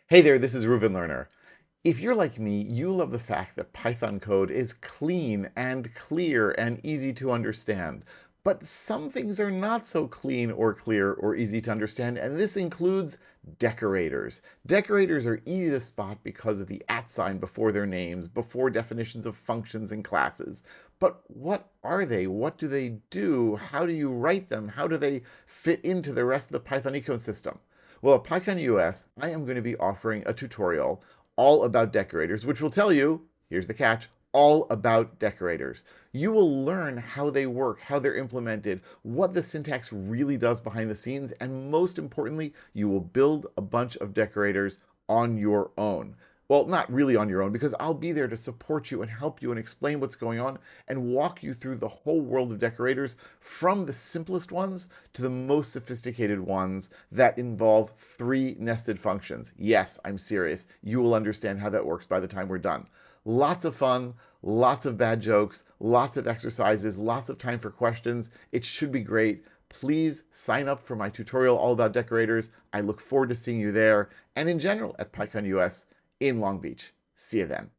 Hey there, this is Reuven Lerner. If you're like me, you love the fact that Python code is clean and clear and easy to understand. But some things are not so clean or clear or easy to understand, and this includes decorators. Decorators are easy to spot because of the @ sign before their names, before definitions of functions and classes. But what are they? What do they do? How do you write them? How do they fit into the rest of the Python ecosystem? Well, at PyCon US, I am going to be offering a tutorial all about decorators, which will tell you, here's the catch, all about decorators. You will learn how they work, how they're implemented, what the syntax really does behind the scenes, and most importantly, you will build a bunch of decorators on your own. Well, not really on your own, because I'll be there to support you and help you and explain what's going on and walk you through the whole world of decorators, from the simplest ones to the most sophisticated ones that involve 3 nested functions. Yes, I'm serious. You will understand how that works by the time we're done. Lots of fun, lots of bad jokes, lots of exercises, lots of time for questions. It should be great. Please sign up for my tutorial all about decorators. I look forward to seeing you there and in general at PyCon US in Long Beach. See you then.